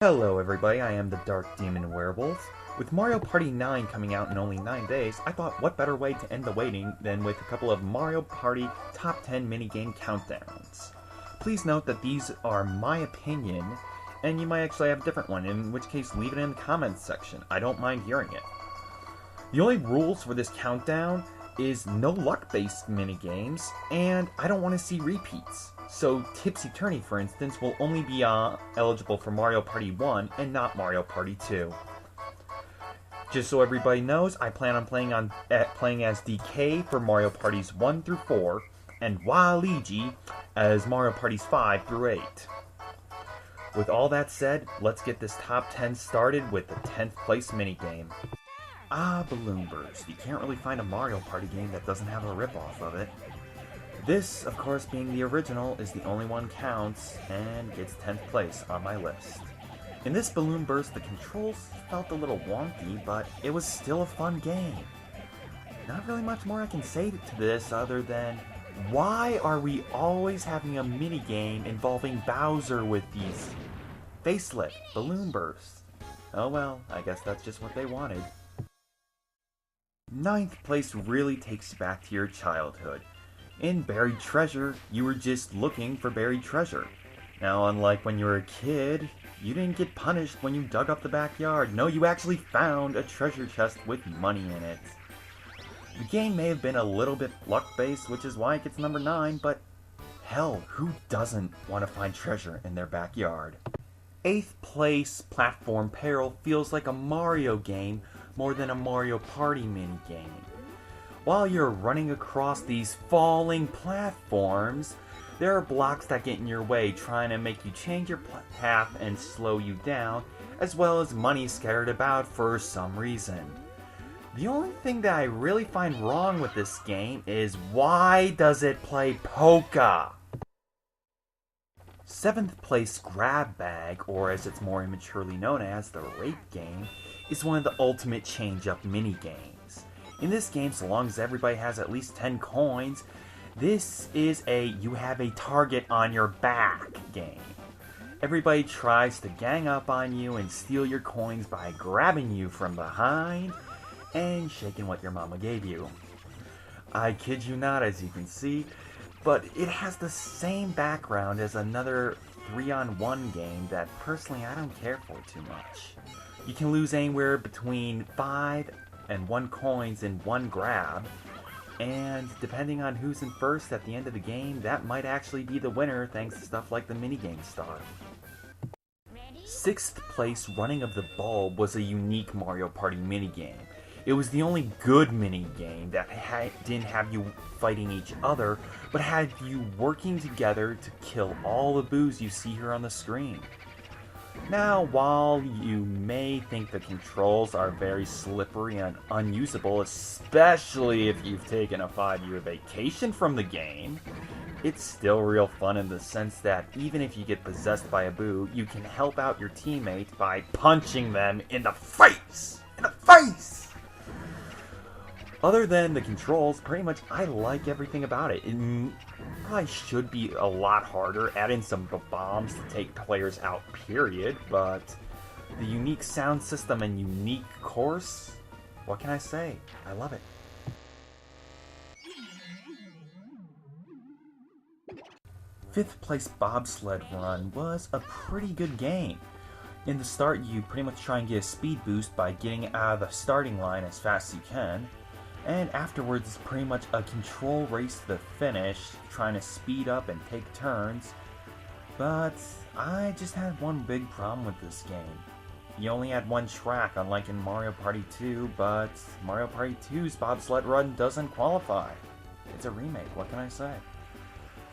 Hello everybody, I am the Dark Demon Werewolf. With Mario Party 9 coming out in only 9 days, I thought what better way to end the waiting than with a couple of Mario Party Top 10 minigame countdowns. Please note that these are my opinion, and you might actually have a different one, in which case leave it in the comments section. I don't mind hearing it. The only rules for this countdown is no luck-based minigames, and I don't want to see repeats. So Tipsy Tourney, for instance, will only be eligible for Mario Party 1 and not Mario Party 2. Just so everybody knows, I plan on playing as DK for Mario Parties 1 through 4, and Waluigi as Mario Parties 5 through 8. With all that said, let's get this top 10 started with the 10th place minigame. Balloon Burst. You can't really find a Mario Party game that doesn't have a ripoff of it. This, of course, being the original, is the only one counts, and gets 10th place on my list. In this Balloon Burst, the controls felt a little wonky, but it was still a fun game. Not really much more I can say to this other than, why are we always having a minigame involving Bowser with these facelit Balloon Bursts? Oh well, I guess that's just what they wanted. 9th place really takes you back to your childhood. In Buried Treasure, you were just looking for buried treasure. Now, unlike when you were a kid, you didn't get punished when you dug up the backyard. No, you actually found a treasure chest with money in it. The game may have been a little bit luck-based, which is why it gets number 9, but hell, who doesn't want to find treasure in their backyard? 8th place platform Payroll feels like a Mario game more than a Mario Party minigame. While you're running across these falling platforms, there are blocks that get in your way trying to make you change your path and slow you down, as well as money scattered about for some reason. The only thing that I really find wrong with this game is why does it play polka? 7th place Grab Bag, or as it's more immaturely known as, the Rape Game, is one of the ultimate change-up minigames. In this game, so long as everybody has at least 10 coins, this is a you have a target on your back game. Everybody tries to gang up on you and steal your coins by grabbing you from behind and shaking what your mama gave you. I kid you not, as you can see, but it has the same background as another 3-on-1 game that personally I don't care for too much. You can lose anywhere between 5 and 1 coins in one grab, and depending on who's in first at the end of the game, that might actually be the winner thanks to stuff like the minigame star. 6th place Running of the Bulb was a unique Mario Party minigame. It was the only good minigame that didn't have you fighting each other, but had you working together to kill all the boos you see here on the screen. Now, while you may think the controls are very slippery and unusable, especially if you've taken a 5-year vacation from the game, it's still real fun in the sense that even if you get possessed by a boo, you can help out your teammate by punching them in the face! In the face! Other than the controls, pretty much I like everything about it. It probably should be a lot harder, add in some bombs to take players out, period, but the unique sound system and unique course, what can I say? I love it. Fifth place Bobsled Run was a pretty good game. In the start, you pretty much try and get a speed boost by getting out of the starting line as fast as you can. And afterwards, it's pretty much a control race to the finish, trying to speed up and take turns. But I just had one big problem with this game. You only had one track, unlike in Mario Party 2, but Mario Party 2's Bobsled Run doesn't qualify. It's a remake, what can I say?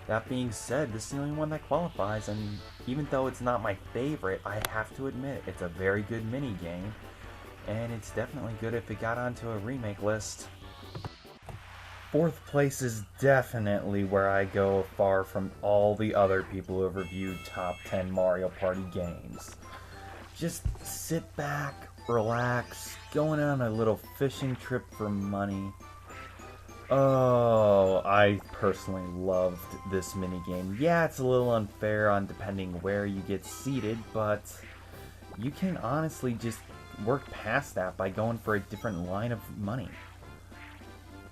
That being said, this is the only one that qualifies, and even though it's not my favorite, I have to admit it's a very good minigame, and it's definitely good if it got onto a remake list. 4th place is definitely where I go far from all the other people who have reviewed top 10 Mario Party games. Just sit back, relax, going on a little fishing trip for money. Oh, I personally loved this minigame. Yeah, it's a little unfair on depending where you get seated, but you can honestly just work past that by going for a different line of money.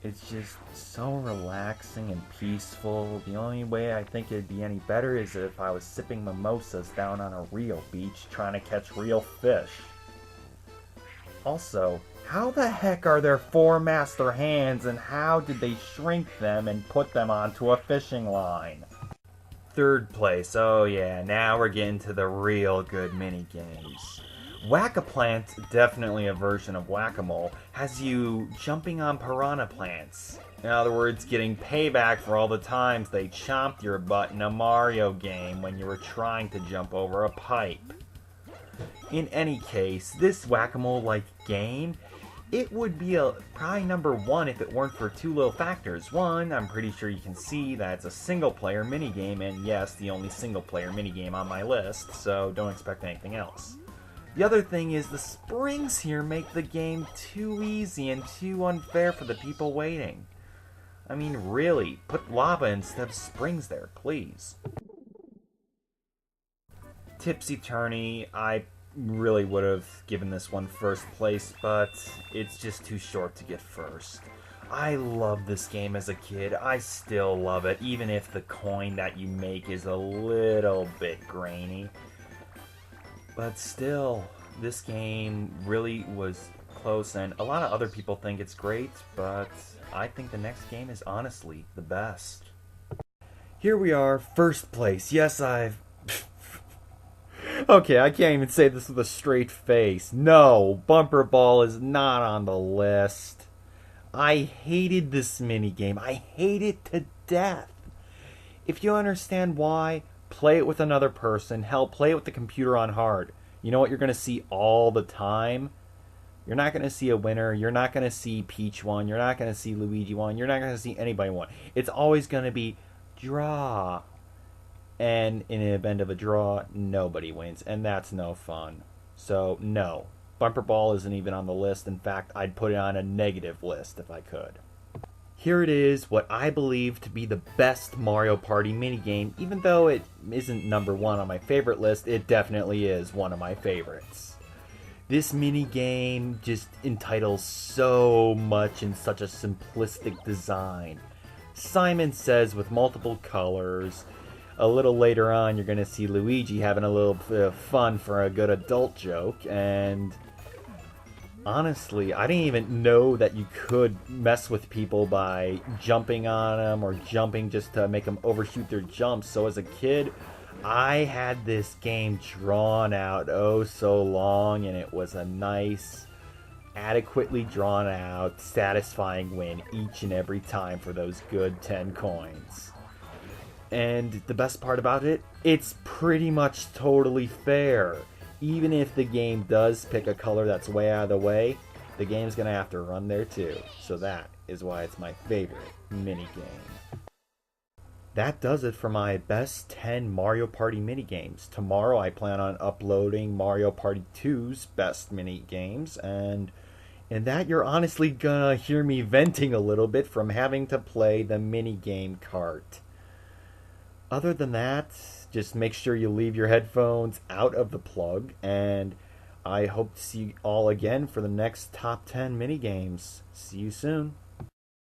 It's just so relaxing and peaceful. The only way I think it'd be any better is if I was sipping mimosas down on a real beach trying to catch real fish. Also, how the heck are there 4 master hands and how did they shrink them and put them onto a fishing line? Third place, oh yeah, now we're getting to the real good mini games. Whack-a-Plant, definitely a version of Whack-a-Mole, has you jumping on piranha plants. In other words, getting payback for all the times they chomped your butt in a Mario game when you were trying to jump over a pipe. In any case, this Whack-a-Mole-like game, it would be probably number 1 if it weren't for 2 little factors. One, I'm pretty sure you can see that it's a single-player minigame, and yes, the only single-player minigame on my list, so don't expect anything else. The other thing is the springs here make the game too easy and too unfair for the people waiting. I mean, really, put lava instead of springs there, please. Tipsy tourney, I really would have given this one first place, but it's just too short to get first. I loved this game as a kid. I still love it, even if the coin that you make is a little bit grainy. But still, this game really was close, and a lot of other people think it's great, but I think the next game is honestly the best. Here we are, first place. Yes, Okay, I can't even say this with a straight face. No, Bumper Ball is not on the list. I hated this minigame. I hate it to death. If you understand why, play it with another person. Hell, play it with the computer on hard. You know what you're going to see all the time? You're not going to see a winner. You're not going to see Peach won. You're not going to see Luigi won. You're not going to see anybody won. It's always going to be draw. And in the event of a draw, nobody wins. And that's no fun. So, no. Bumper Ball isn't even on the list. In fact, I'd put it on a negative list if I could. Here it is, what I believe to be the best Mario Party minigame. Even though it isn't number 1 on my favorite list, it definitely is one of my favorites. This minigame just entitles so much in such a simplistic design. Simon Says with multiple colors. A little later on, you're going to see Luigi having a little bit of fun for a good adult joke, and honestly, I didn't even know that you could mess with people by jumping on them or jumping just to make them overshoot their jumps. So as a kid, I had this game drawn out oh so long, and it was a nice, adequately drawn out, satisfying win each and every time for those good 10 coins. And the best part about it, it's pretty much totally fair. Even if the game does pick a color that's way out of the way, the game's going to have to run there too. So that is why it's my favorite minigame. That does it for my best 10 Mario Party minigames. Tomorrow I plan on uploading Mario Party 2's best minigames, and in that you're honestly gonna hear me venting a little bit from having to play the minigame cart. Other than that, just make sure you leave your headphones out of the plug, and I hope to see you all again for the next top 10 minigames. See you soon.